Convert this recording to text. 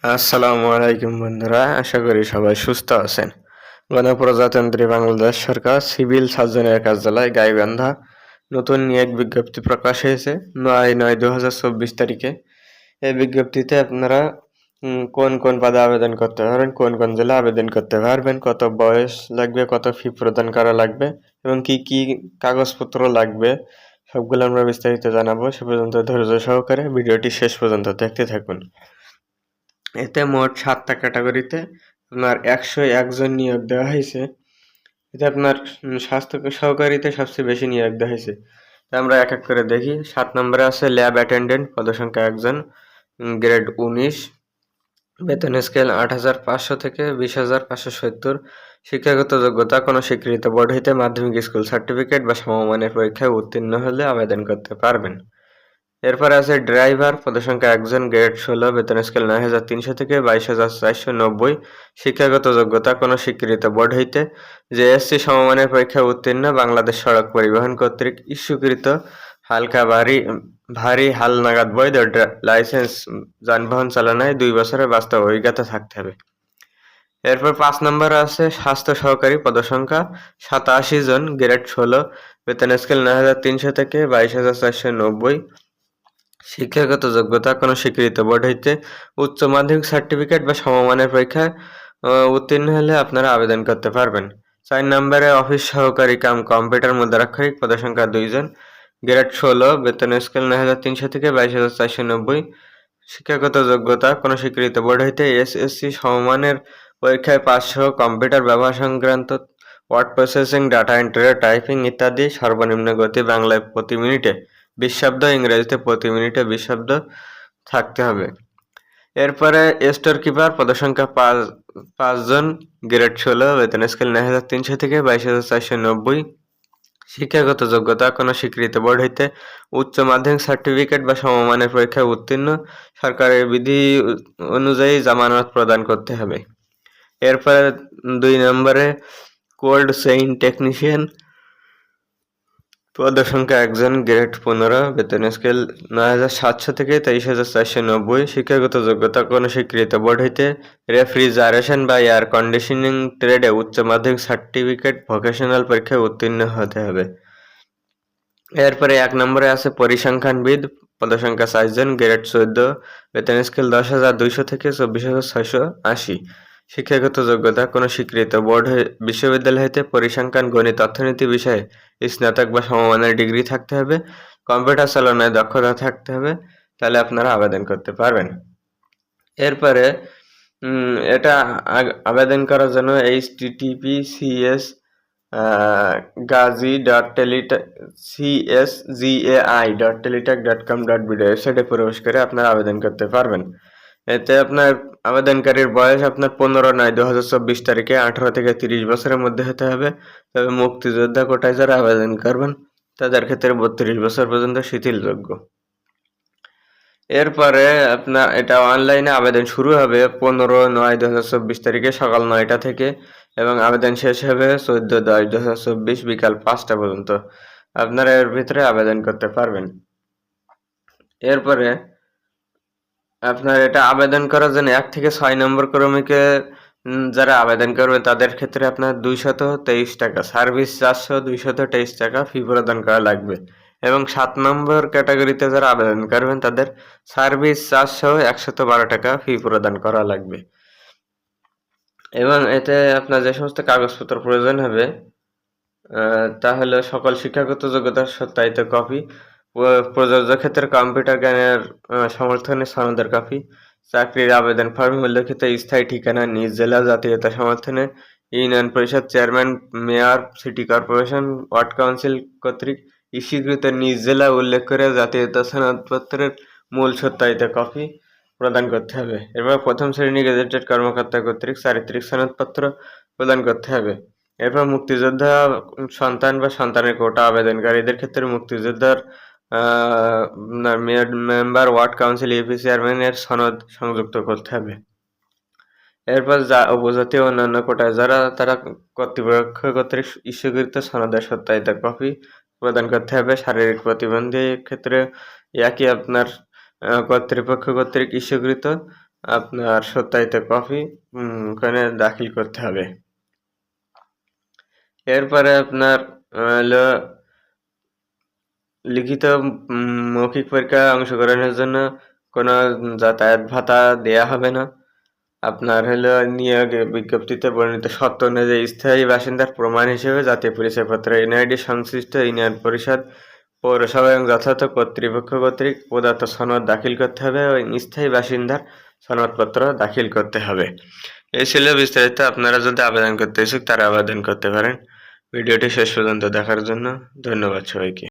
আসসালামু আলাইকুম বন্ধুরা, আশা করি সবাই সুস্থ আছেন। গণপ্রজাতন্ত্রী বাংলাদেশ সরকার সিভিল সার্জনের কার্যালয় গাইবান্ধা নতুন নিয়োগ বিজ্ঞপ্তি প্রকাশ হয়েছে ৯/৯/২০২৪ তারিখে। এই বিজ্ঞপ্তিতে আপনারা কোন কোন পদে আবেদন করতে পারবেন, কোন কোন জেলা আবেদন করতে পারবেন, কত বয়স লাগবে, কত ফি প্রদান করা লাগবে এবং কি কি কাগজপত্র লাগবে সবগুলো আমরা বিস্তারিত জানাবো। সে পর্যন্ত ধৈর্য সহকারে ভিডিওটি শেষ পর্যন্ত দেখতে থাকুন। এতে মোট ৭টা ক্যাটাগরিতে আপনার ১০১ জন নিয়োগ দেওয়া হয়েছে। এতে আপনার স্বাস্থ্য সহকারীতে সবচেয়ে বেশি নিয়োগ দেওয়া হয়েছে। তা আমরা এক এক করে দেখি। ৭ নম্বরে আছে ল্যাব অ্যাটেন্ডেন্ট, পদসংখ্যা ১ জন, গ্রেড ১৯, বেতন স্কেল ৮,৫০০ থেকে ২০,৫৭০। শিক্ষাগত যোগ্যতা কোনো স্বীকৃত বোর্ড হইতে মাধ্যমিক স্কুল সার্টিফিকেট বা সমমানের পরীক্ষায় উত্তীর্ণ হলে আবেদন করতে পারবেন। এরপরে আছে ড্রাইভার, পদসংখ্যা ১ জন, গ্রেড ১৬, বেতন স্কেল ৯,৩০০ থেকে ২২,৪৯০। শিক্ষাগত যোগ্যতা কোনো স্বীকৃত বোর্ড হইতে জেএসসি সমমানের পরীক্ষায় উত্তীর্ণ, বাংলাদেশ সড়ক পরিবহন কর্তৃক ইস্যুকৃত হালকা ভারী হালনাগাদ বৈধ লাইসেন্স যানবাহন চালানোয় ২ বছরের বাস্তব অভিজ্ঞতা থাকতে হবে। এরপর ৫ নম্বরে আছে স্বাস্থ্য সহকারী, পদসংখ্যা ৮৭ জন, গ্রেড ১৬, বেতন স্কেল ৯,৩০০ থেকে ২২,৪৯০। শিক্ষাগত যোগ্যতা কোনো স্বীকৃত বোর্ড হইতে উচ্চ মাধ্যমিক সার্টিফিকেট বা সমমানের পরীক্ষায় উত্তীর্ণ হলে আপনারা আবেদন করতে পারবেন। ৪ নম্বরে অফিস সহকারী কাম কম্পিউটার মুদ্রাক্ষরিক, পদসংখ্যা ২ জন, গ্রেড ১৬, বেতন স্কেল ৯,৩০০ থেকে ২২,৪৯০। শিক্ষাগত যোগ্যতা কোনো স্বীকৃত বোর্ড হইতে এসএসসি সমমানের পরীক্ষায় পাস সহ কম্পিউটার ব্যবহার সংক্রান্ত word processing, data entry, typing ইত্যাদি সর্বনিম্ন গতি বাংলায় প্রতি মিনিটে ২০ শব্দ, ইংরেজিতে প্রতি মিনিটে ২০ শব্দ থাকতে হবে। এরপরে স্টোর কিপার, পদসংখ্যা ৫ জন, গ্রেড ১৬, বেতন স্কেল ৯,৩০০ থেকে ২২,৪৯০। শিক্ষাগত যোগ্যতা কোনো স্বীকৃত বোর্ড হইতে উচ্চ মাধ্যমিক সার্টিফিকেট বা সমমানের পরীক্ষায় উত্তীর্ণ, সরকারের বিধি অনুযায়ী জামানত প্রদান করতে হবে। এরপরে ২ নম্বরে কোল্ড চেইন টেকনিশিয়ান, পদসংখ্যা ১ জন, গ্রেড ১৫, বেতন স্কেল ৯,৭০০ থেকে ২৩,৪৯০। শিক্ষাগত যোগ্যতা কোনো স্বীকৃত বোর্ড হইতে রেফ্রিজারেশন বা এয়ার কন্ডিশনিং ট্রেডে উচ্চ মাধ্যমিক সার্টিফিকেট ভোকেশনাল পরীক্ষায় উত্তীর্ণ হতে হবে। এরপরে ১ নম্বরে আছে পরিসংখ্যানবিদ, পদসংখ্যা ৪ জন, গ্রেড ১৪, বেতন স্কেল ১০,২০০ থেকে ২৪,৬৮০। শিক্ষাগত যোগ্যতা কোনো স্বীকৃত বোর্ড বিশ্ববিদ্যালয় হইতে পরিসংখ্যান, গণিত, অর্থনীতি বিষয়ে স্নাতক বা সমমানের ডিগ্রি থাকতে হবে, কম্পিউটার চালানোয় দক্ষতা থাকতে হবে, তাহলে আপনারা আবেদন করতে পারবেন। এরপরে এটা আবেদন করার জন্য https gazi.teletak.com.bd ওয়েবসাইটে প্রবেশ করে আপনারা আবেদন করতে পারবেন। এতে আপনার আবেদনকারীর বয়স আপনার ১৫/৯/২০২৪ তারিখে ১৮ থেকে ৩০ বছরের মধ্যে হতে হবে। তবে মুক্তিযোদ্ধা কোটায় যারা আবেদন করবেন তাদের ক্ষেত্রে ৩২ বছর পর্যন্ত শিথিলযোগ্য। এরপরে আপনার এটা অনলাইনে আবেদন শুরু হবে ১৫/৯/২০২৪ তারিখে সকাল ৯টা থেকে এবং আবেদন শেষ হবে ১৪/১০/২০২৪ বিকাল ৫টা পর্যন্ত। আপনারা এর ভিতরে আবেদন করতে পারবেন। এরপরে আপনার এটা আবেদন করার জন্য ১ থেকে ৬ নম্বর ক্রমিকে যারা আবেদন করবে তাদের ক্ষেত্রে আপনার ২২৩ টাকা সার্ভিস চার্জ ২২৩ টাকা ফি প্রদান করা লাগবে এবং ৭ নম্বর ক্যাটাগরিতে যারা আবেদন করবেন তাদের সার্ভিস চার্জ সহ ১১২ টাকা ফি প্রদান করা লাগবে। এবং এতে আপনার যে সমস্ত কাগজপত্র প্রয়োজন হবে তা হলো সকল শিক্ষাগত যোগ্যতার সত্যায়িত কপি, প্রযোজ্য ক্ষেত্রে কম্পিউটার জ্ঞানের সমর্থনে সনদের কপি, চাকরির আবেদন ফর্মে উল্লেখিত স্থায়ী ঠিকানা, নিজ জেলা, জাতীয়তা সমর্থনে ইউনিয়ন পরিষদ chairman, mayor, city corporation, word council কর্তৃক ইস্যুকৃত নিজ জেলা উল্লেখ করে জাতীয়তা সনদপত্রের মূল সত্যায়িত কপি প্রদান করতে হবে। এরপর প্রথম শ্রেণী গেজেটেড কর্মকর্তা কর্তৃক চারিত্রিক সনদপত্র প্রদান করতে হবে। এরপর মুক্তিযোদ্ধা সন্তান বা সন্তানের কোটা আবেদনকারীদের ক্ষেত্রে মুক্তিযোদ্ধার মেম্বার, ওয়ার্ড কাউন্সিল, ইউপি চেয়ারম্যানের সনদ সংযুক্ত করতে হবে। এরপর উপজাতি ও অন্যান্য কোটায় যারা তারা কর্তৃপক্ষ কর্তৃক ইস্যুকৃত সনদের সত্যায়িত কপি প্রদান করতে হবে। শারীরিক প্রতিবন্ধী ক্ষেত্রে একই আপনার কর্তৃপক্ষ কর্তৃক ইস্যুকৃত আপনার সত্যায়িত কপি ওখানে দাখিল করতে হবে। এরপরে আপনার হলো লিখিত মৌখিক পরীক্ষায় অংশগ্রহণের জন্য কোনো যাতায়াত ভাতা দেয়া হবে না। আপনার হলো নিয়োগ বিজ্ঞপ্তিতে বর্ণিত শর্ত অনুযায়ী স্থায়ী বাসিন্দার প্রমাণ হিসেবে জাতীয় পরিচয়পত্র, এনআইডি সংশ্লিষ্ট ইউনিয়ন পরিষদ, পৌরসভা এবং যথাযথ কর্তৃপক্ষ কর্তৃক প্রদত্ত সনদ দাখিল করতে হবে এবং স্থায়ী বাসিন্দার সনদপত্র দাখিল করতে হবে। এই ছিল বিস্তারিত। আপনারা যদি আবেদন করতে ইচ্ছুক তারা আবেদন করতে পারেন। ভিডিওটি শেষ পর্যন্ত দেখার জন্য ধন্যবাদ সবাইকে।